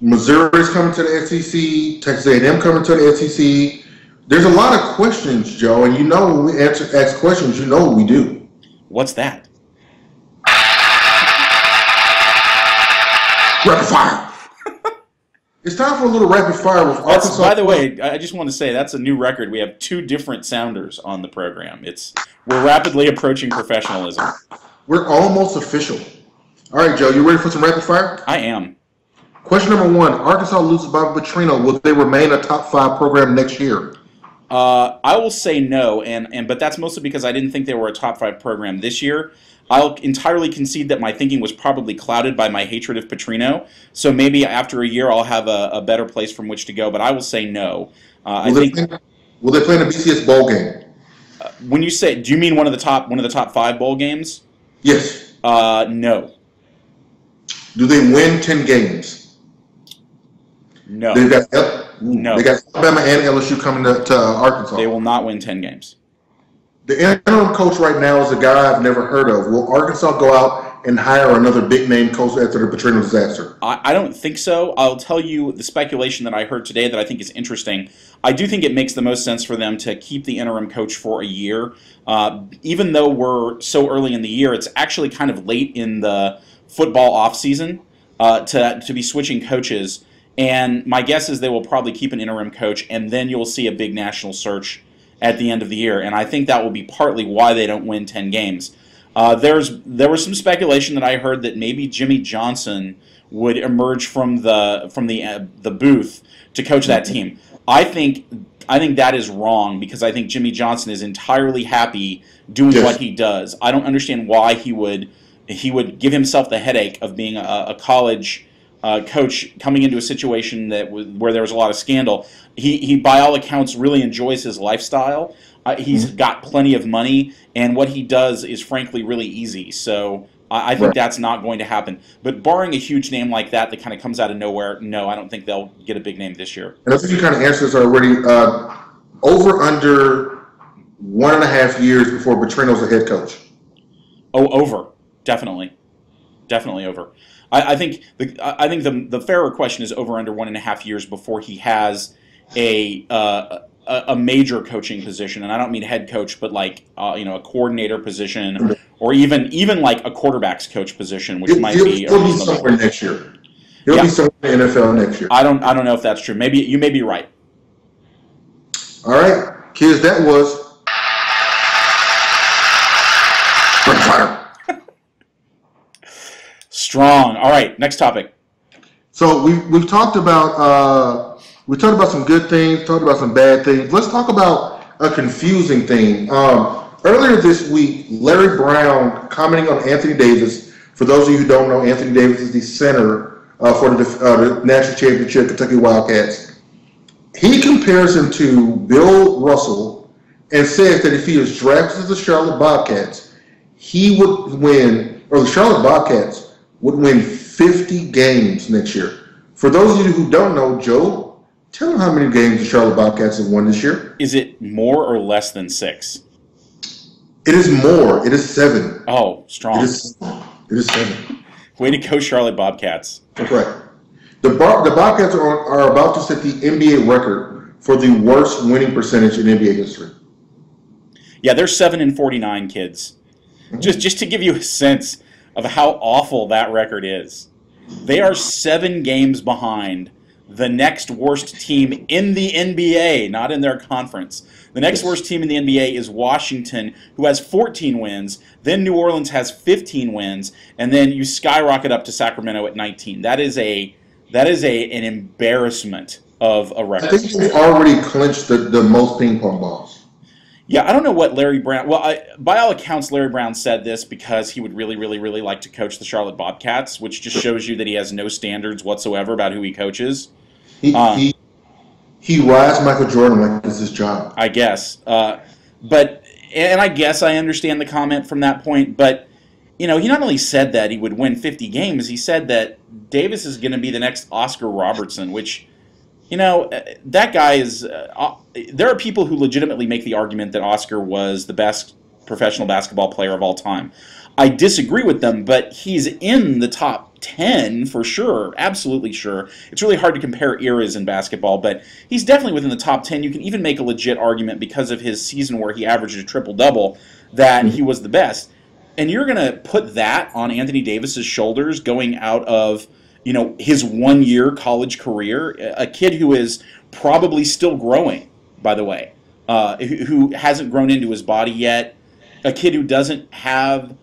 A: Missouri's coming to the SEC, Texas A&M coming to the SEC. There's a lot of questions, Joe, and you know when we ask questions, you know what we do.
B: What's that?
A: Rapid fire. It's time for a little rapid fire with Arkansas.
B: By the way, I just want to say that's a new record. We have 2 different sounders on the program. We're rapidly approaching professionalism.
A: We're almost official. All right, Joe, you ready for some rapid fire?
B: I am.
A: Question number 1: Arkansas loses Bobby Petrino. Will they remain a top 5 program next year?
B: I will say no, but that's mostly because I didn't think they were a top 5 program this year. I'll entirely concede that my thinking was probably clouded by my hatred of Petrino, so maybe after a year I'll have a better place from which to go, but I will say no.
A: Will they play in a BCS bowl game?
B: When you say, do you mean one of the top 5 bowl games?
A: Yes.
B: No.
A: Do they win 10 games?
B: No.
A: They got Alabama and LSU coming to Arkansas.
B: They will not win 10 games.
A: The interim coach right now is a guy I've never heard of. Will Arkansas go out and hire another big-name coach after the Petrino disaster?
B: I don't think so. I'll tell you the speculation that I heard today that I think is interesting. I do think it makes the most sense for them to keep the interim coach for a year. Even though we're so early in the year, it's actually kind of late in the football offseason to be switching coaches. And my guess is they will probably keep an interim coach, and then you'll see a big national search at the end of the year, and I think that will be partly why they don't win 10 games. There was some speculation that I heard that maybe Jimmy Johnson would emerge from the booth to coach that team. I think that is wrong because I think Jimmy Johnson is entirely happy doing what he does. I don't understand why he would give himself the headache of being a college coach coming into a situation where there was a lot of scandal. He by all accounts really enjoys his lifestyle. He's got plenty of money, and what he does is frankly really easy. So I think that's not going to happen. But barring a huge name like that kind of comes out of nowhere, no, I don't think they'll get a big name this year.
A: And I think you kind of answered this already. Over under 1.5 years before Petrino's a head coach.
B: Oh, over. Definitely over. I think the fairer question is over under 1.5 years before he has a major coaching position, and I don't mean head coach, but like a coordinator position, or even like a quarterback's coach position, which might be.
A: He'll be somewhere next year. He'll be somewhere in the NFL next year.
B: I don't know if that's true. Maybe you may be right.
A: All right, kids, that was
B: Strong. All right, next topic.
A: So we've talked about some good things, talked about some bad things. Let's talk about a confusing thing. Earlier this week, Larry Brown commenting on Anthony Davis. For those of you who don't know, Anthony Davis is the center for the national championship Kentucky Wildcats. He compares him to Bill Russell and says that if he is drafted to the Charlotte Bobcats, he would win, or the Charlotte Bobcats would win 50 games next year. For those of you who don't know, Joe, tell them how many games the Charlotte Bobcats have won this year.
B: Is it more or less than 6?
A: It is more. It is 7.
B: Oh, strong.
A: It is 7.
B: Way to go, Charlotte Bobcats.
A: That's right. The Bobcats are about to set the NBA record for the worst winning percentage in NBA history.
B: Yeah, they're 7-49, kids. Mm-hmm. Just to give you a sense of how awful that record is. They are 7 games behind the next worst team in the NBA, not in their conference. The next worst team in the NBA is Washington, who has 14 wins. Then New Orleans has 15 wins, and then you skyrocket up to Sacramento at 19. That is an embarrassment of a record.
A: I think they already clinched the most ping pong balls.
B: Yeah, I don't know what Larry Brown... Well, by all accounts, Larry Brown said this because he would really, really, really like to coach the Charlotte Bobcats, which just shows you that he has no standards whatsoever about who he coaches.
A: He rides Michael Jordan like it's his job.
B: I guess. And I guess I understand the comment from that point, but, he not only said that he would win 50 games, he said that Davis is going to be the next Oscar Robertson, which... that guy is... there are people who legitimately make the argument that Oscar was the best professional basketball player of all time. I disagree with them, but he's in the top 10 for sure, absolutely sure. It's really hard to compare eras in basketball, but he's definitely within the top 10. You can even make a legit argument because of his season where he averaged a triple-double that he was the best. And you're going to put that on Anthony Davis's shoulders going out of... his one-year college career, a kid who is probably still growing, by the way, who hasn't grown into his body yet, a kid who doesn't have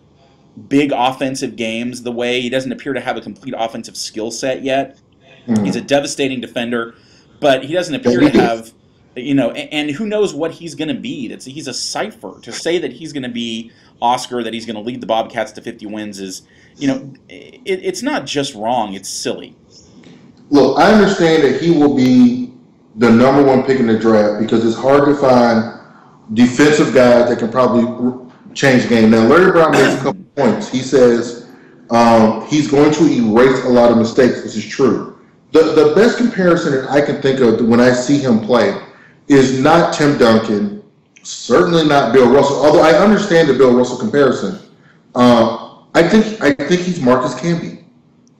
B: big offensive games the way, he doesn't appear to have a complete offensive skill set yet. Mm-hmm. He's a devastating defender, but he doesn't appear to have, and who knows what he's going to be. He's a cipher. To say that he's going to be Oscar, that he's going to lead the Bobcats to 50 wins is... it's not just wrong, it's silly.
A: Look, I understand that he will be the number 1 pick in the draft because it's hard to find defensive guys that can probably change the game. Now, Larry Brown makes a couple points. He says he's going to erase a lot of mistakes, which is true. The best comparison that I can think of when I see him play is not Tim Duncan, certainly not Bill Russell, although I understand the Bill Russell comparison. I think he's Marcus Camby.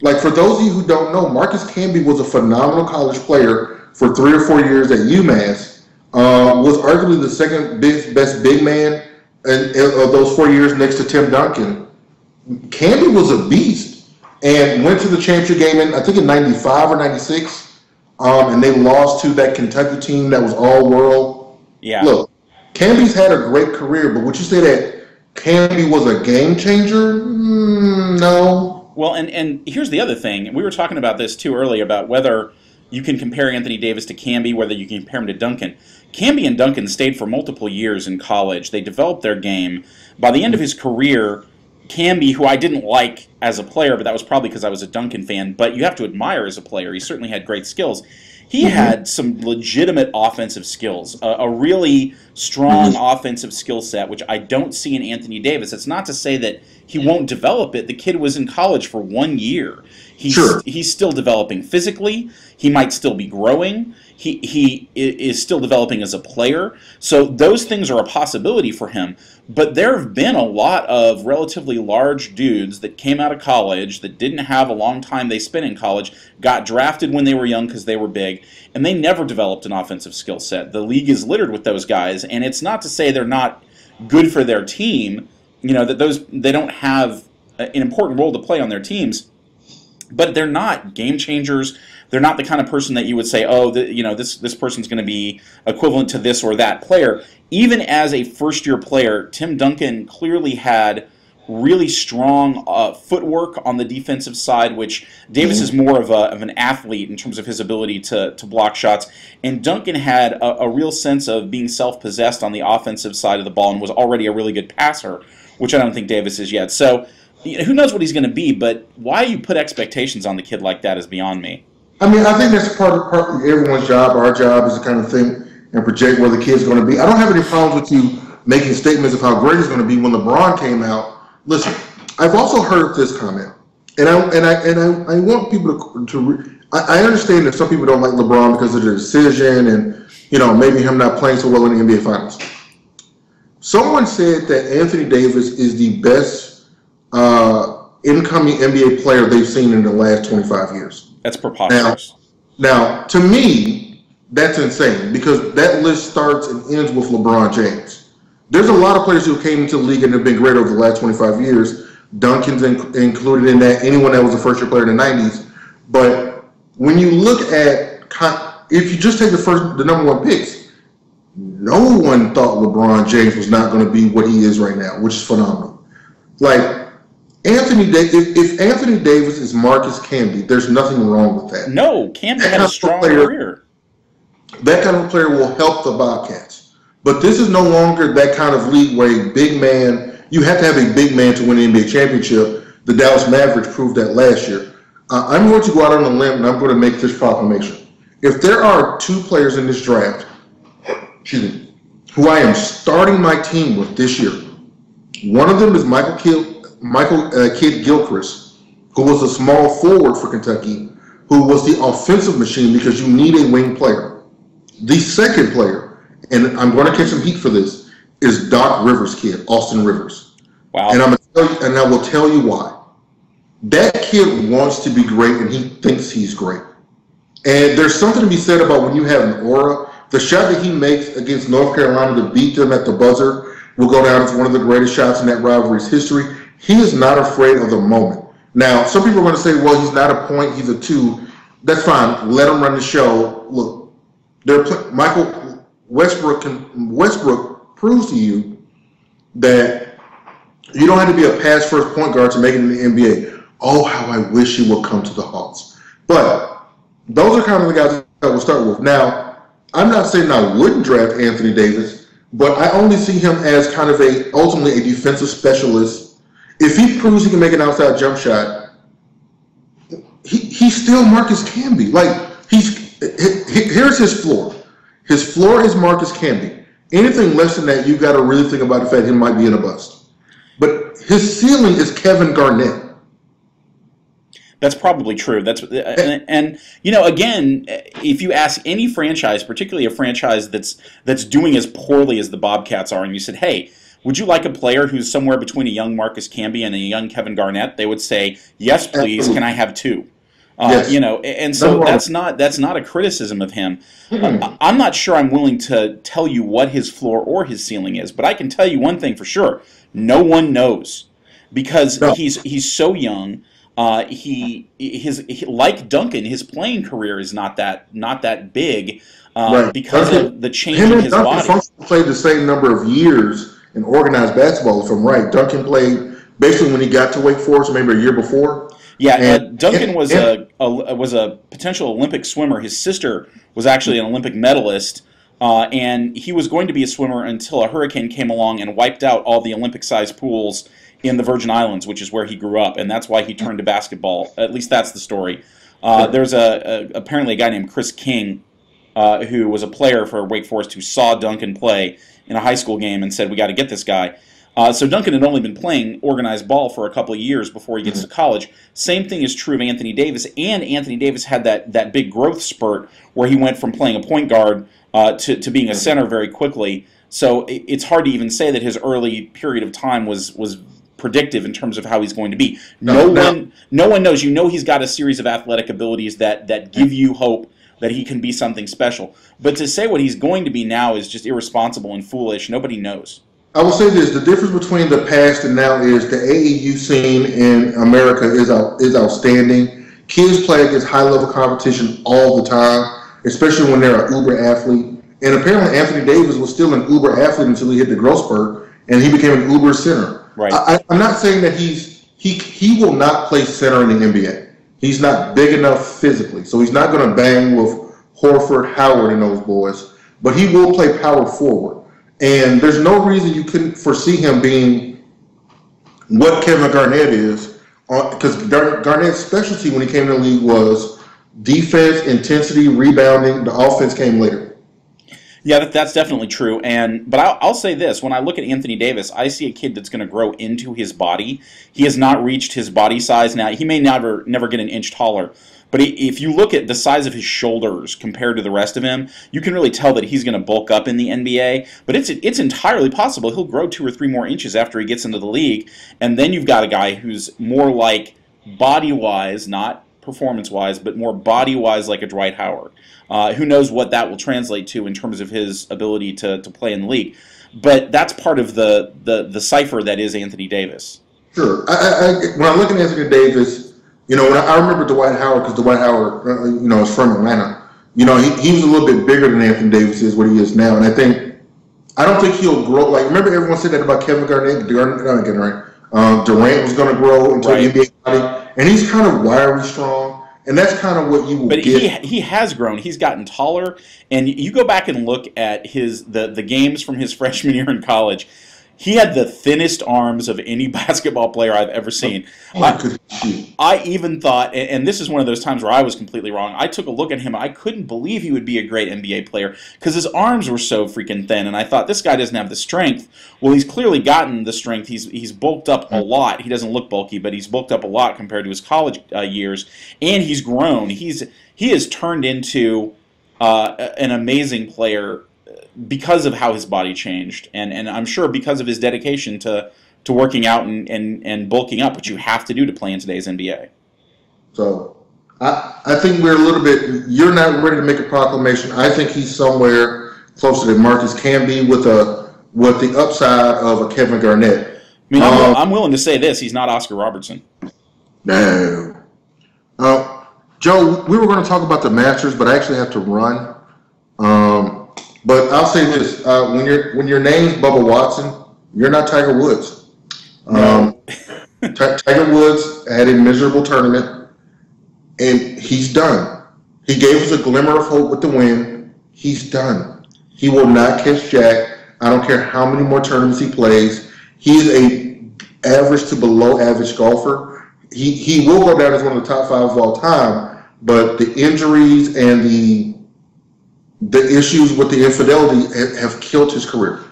A: Like, for those of you who don't know, Marcus Camby was a phenomenal college player for 3 or 4 years at UMass. Was arguably the second best big man of those 4 years next to Tim Duncan. Camby was a beast and went to the championship game in, I think, in 95 or 96. And they lost to that Kentucky team that was all world.
B: Yeah.
A: Look, Camby's had a great career, but would you say that Camby was a game changer? No.
B: Well, and here's the other thing. We were talking about this too earlier about whether you can compare Anthony Davis to Camby, whether you can compare him to Duncan. Camby and Duncan stayed for multiple years in college. They developed their game. By the end of his career, Camby, who I didn't like as a player, but that was probably because I was a Duncan fan, but you have to admire as a player. He certainly had great skills. He had some legitimate offensive skills, a really strong offensive skill set, which I don't see in Anthony Davis. It's not to say that he won't develop it. The kid was in college for 1 year. He's still developing physically. He might still be growing. He is still developing as a player. So those things are a possibility for him. But there have been a lot of relatively large dudes that came out of college that didn't have a long time they spent in college, got drafted when they were young because they were big, and they never developed an offensive skill set. The league is littered with those guys, and it's not to say they're not good for their team, that they don't have an important role to play on their teams, but they're not game changers. They're not the kind of person that you would say, this person's going to be equivalent to this or that player. Even as a first-year player, Tim Duncan clearly had really strong footwork on the defensive side, which Davis is more of an athlete in terms of his ability to block shots. And Duncan had a real sense of being self-possessed on the offensive side of the ball and was already a really good passer, which I don't think Davis is yet. So who knows what he's going to be, but why you put expectations on the kid like that is beyond me.
A: I mean, I think that's part of everyone's job. Our job is to kind of think and project where the kid's going to be. I don't have any problems with you making statements of how great he's going to be. When LeBron came out, listen, I've also heard this comment, and I want people to I understand that some people don't like LeBron because of the decision and, you know, maybe him not playing so well in the NBA Finals. Someone said that Anthony Davis is the best incoming NBA player they've seen in the last 25 years.
B: That's preposterous.
A: Now, to me, that's insane because that list starts and ends with LeBron James. There's a lot of players who came into the league and have been great over the last 25 years. Duncan's included in that, anyone that was a first-year player in the 90s. But when you look at, if you just take the number one picks, no one thought LeBron James was not going to be what he is right now, which is phenomenal. Like, if Anthony Davis is Marcus Camby, there's nothing wrong with that.
B: No, Camby had a strong career.
A: That kind of player will help the Bobcats. But this is no longer that kind of league where a big man, you have to have a big man to win the NBA championship. The Dallas Mavericks proved that last year. I'm going to go out on a limb and I'm going to make this proclamation. If there are two players in this draft, who I am starting my team with this year, one of them is Michael Kidd-Gilchrist, who was a small forward for Kentucky, who was the offensive machine because you need a wing player. The second player, and I'm going to catch some heat for this, is Doc Rivers' kid, Austin Rivers.
B: Wow.
A: And I will tell you why. That kid wants to be great, and he thinks he's great. And there's something to be said about when you have an aura. The shot that he makes against North Carolina to beat them at the buzzer will go down as one of the greatest shots in that rivalry's history. He is not afraid of the moment. Now, some people are going to say, well, he's not a point, he's a two. That's fine. Let him run the show. Look, Michael Westbrook proves to you that you don't have to be a pass-first point guard to make it in the NBA. Oh, how I wish he would come to the Hawks. But those are kind of the guys that we'll start with. Now, I'm not saying I wouldn't draft Anthony Davis, but I only see him as kind of ultimately a defensive specialist. If he proves he can make an outside jump shot, he's still Marcus Camby. Like, here's his floor. His floor is Marcus Camby. Anything less than that, you got to really think about the fact he might be in a bust. But his ceiling is Kevin Garnett.
B: That's probably true. And you know, again, if you ask any franchise, particularly a franchise that's doing as poorly as the Bobcats are, and you said, "Hey, would you like a player who's somewhere between a young Marcus Camby and a young Kevin Garnett?" They would say, "Yes, please. Absolutely. Can I have two?" Yes. You know, and so that's not a criticism of him. I'm not sure I'm willing to tell you what his floor or his ceiling is, but I can tell you one thing for sure: no one knows because he's so young. Like Duncan, his playing career is not that big because of the change in his body.
A: Duncan played the same number of years in organized basketball, if I'm right. Duncan played basically when he got to Wake Forest, maybe a year before.
B: Yeah, Duncan was a potential Olympic swimmer. His sister was actually an Olympic medalist, and he was going to be a swimmer until a hurricane came along and wiped out all the Olympic-sized pools in the Virgin Islands, which is where he grew up, and that's why he turned to basketball. At least that's the story. There's apparently a guy named Chris King who was a player for Wake Forest who saw Duncan play in a high school game and said, "We got to get this guy." So Duncan had only been playing organized ball for a couple of years before he gets to college. Same thing is true of Anthony Davis, and Anthony Davis had that big growth spurt where he went from playing a point guard to being a center very quickly. So it's hard to even say that his early period of time was predictive in terms of how he's going to be. No one knows. You know he's got a series of athletic abilities that give you hope that he can be something special. But to say what he's going to be now is just irresponsible and foolish. Nobody knows.
A: I will say this: the difference between the past and now is the AAU scene in America is outstanding. Kids play against high-level competition all the time, especially when they're an uber athlete. And apparently Anthony Davis was still an uber athlete until he hit the growth spurt, and he became an uber center.
B: Right.
A: I'm not saying that he will not play center in the NBA. He's not big enough physically, so he's not going to bang with Horford, Howard, and those boys. But he will play power forward, and there's no reason you couldn't foresee him being what Kevin Garnett is, because Garnett's specialty when he came in the league was defense, intensity, rebounding. The offense came later.
B: Yeah, that's definitely true. But I'll say this: when I look at Anthony Davis, I see a kid that's going to grow into his body. He has not reached his body size now. He may never get an inch taller. But if you look at the size of his shoulders compared to the rest of him, you can really tell that he's going to bulk up in the NBA. But it's entirely possible he'll grow 2 or 3 more inches after he gets into the league. And then you've got a guy who's more like body-wise, not performance-wise, but more body-wise like a Dwight Howard. Who knows what that will translate to in terms of his ability to play in the league. But that's part of the cipher that is Anthony Davis.
A: Sure. When I'm looking at Anthony Davis, when I remember Dwight Howard, because Dwight Howard, is from Atlanta. He was a little bit bigger than Anthony Davis is what he is now, and I don't think he'll grow. Like, remember everyone said that about Kevin Garnett. Durant was going to grow into an NBA body, and he's kind of wiry strong, and that's kind of what you will get.
B: But he has grown. He's gotten taller, and you go back and look at the games from his freshman year in college. He had the thinnest arms of any basketball player I've ever seen. I even thought, and this is one of those times where I was completely wrong, I took a look at him. I couldn't believe he would be a great NBA player because his arms were so freaking thin, and I thought, this guy doesn't have the strength. Well, he's clearly gotten the strength. He's bulked up a lot. He doesn't look bulky, but he's bulked up a lot compared to his college years, and he's grown. He has turned into an amazing player because of how his body changed, and I'm sure because of his dedication to working out and bulking up, which you have to do to play in today's NBA. So
A: I think we're a little bit, you're not ready to make a proclamation. I think he's somewhere closer than Marcus can be with the upside of a Kevin Garnett.
B: I mean, I'm willing to say this, he's not Oscar Robertson.
A: No. Joe, we were going to talk about the Masters, but I actually have to run. But I'll say this: when your name's Bubba Watson, you're not Tiger Woods.
B: No.
A: Tiger Woods had a miserable tournament, and he's done. He gave us a glimmer of hope with the win. He's done. He will not catch Jack. I don't care how many more tournaments he plays. He's a average to below average golfer. He will go down as one of the top 5 of all time, but the injuries and the issues with the infidelity have killed his career.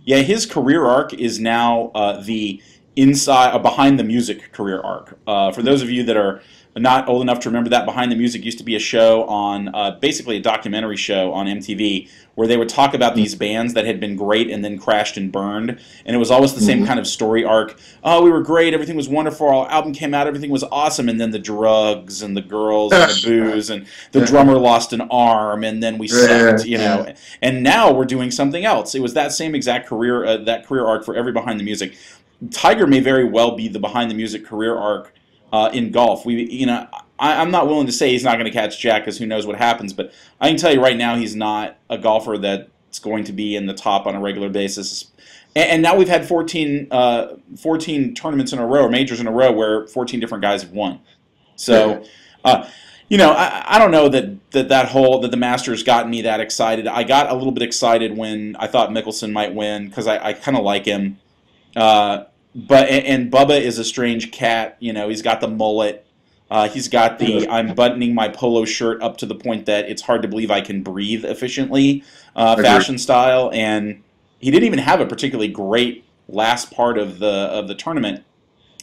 B: Yeah, his career arc is now the behind the music career arc. For those of you that are not old enough to remember that, Behind the Music used to be a show on, basically a documentary show on MTV, where they would talk about these bands that had been great and then crashed and burned. And it was always the same kind of story arc. Oh, we were great, everything was wonderful, our album came out, everything was awesome, and then the drugs and the girls and the booze and the drummer lost an arm and then we sucked, And now we're doing something else. It was that same exact career arc for every Behind the Music. Tiger may very well be the Behind the Music career arc in golf. I'm not willing to say he's not going to catch Jack because who knows what happens, but I can tell you right now he's not a golfer that's going to be in the top on a regular basis. And now we've had 14 tournaments in a row, or majors in a row, where 14 different guys have won. So, I don't know that the Masters got me that excited. I got a little bit excited when I thought Mickelson might win because I kind of like him. But Bubba is a strange cat. He's got the mullet. He's got the I'm buttoning my polo shirt up to the point that it's hard to believe I can breathe efficiently fashion style. And he didn't even have a particularly great last part of the tournament,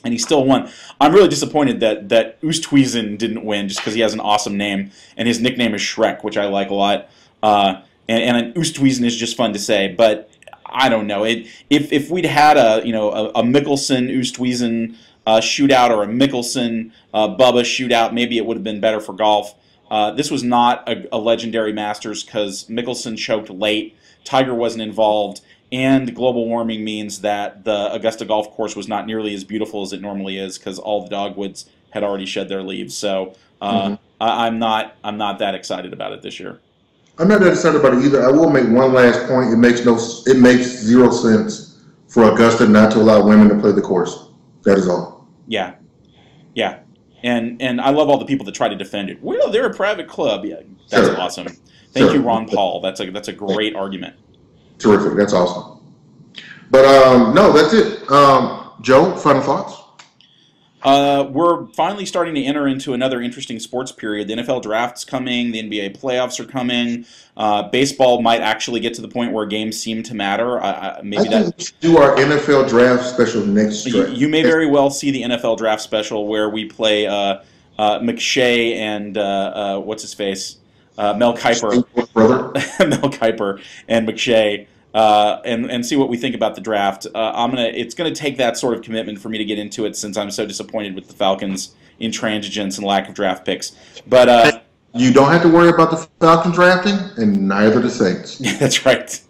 B: and he still won. I'm really disappointed that Oosthuizen didn't win just because he has an awesome name, and his nickname is Shrek, which I like a lot. And Oosthuizen is just fun to say, but I don't know. If we'd had a Mickelson Oosthuizen shootout or a Mickelson Bubba shootout, maybe it would have been better for golf. This was not a legendary Masters because Mickelson choked late, Tiger wasn't involved, and global warming means that the Augusta Golf Course was not nearly as beautiful as it normally is because all the dogwoods had already shed their leaves. So I'm not that excited about it this year.
A: I'm not that excited about it either. I will make one last point. It makes zero sense for Augusta not to allow women to play the course. That is all.
B: Yeah. Yeah. And I love all the people that try to defend it. Well, they're a private club. Yeah, that's awesome. Thank you, Ron Paul. That's a great argument.
A: Terrific. That's awesome. But no, that's it. Joe, final thoughts?
B: We're finally starting to enter into another interesting sports period. The NFL draft's coming. The NBA playoffs are coming. Baseball might actually get to the point where games seem to matter.
A: I think we should do our NFL draft special next draft.
B: You may very well see the NFL draft special where we play McShay and what's his face? Mel Kiper.
A: Brother.
B: Mel Kiper and McShay. And see what we think about the draft. It's gonna take that sort of commitment for me to get into it since I'm so disappointed with the Falcons' intransigence and lack of draft picks. But
A: you don't have to worry about the Falcons drafting, and neither the Saints.
B: That's right.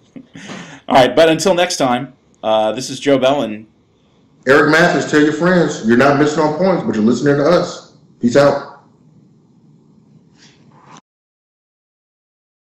B: All right, but until next time, this is Joe Bellon.
A: Eric Mathis, tell your friends you're not missing on points, but you're listening to us. Peace out.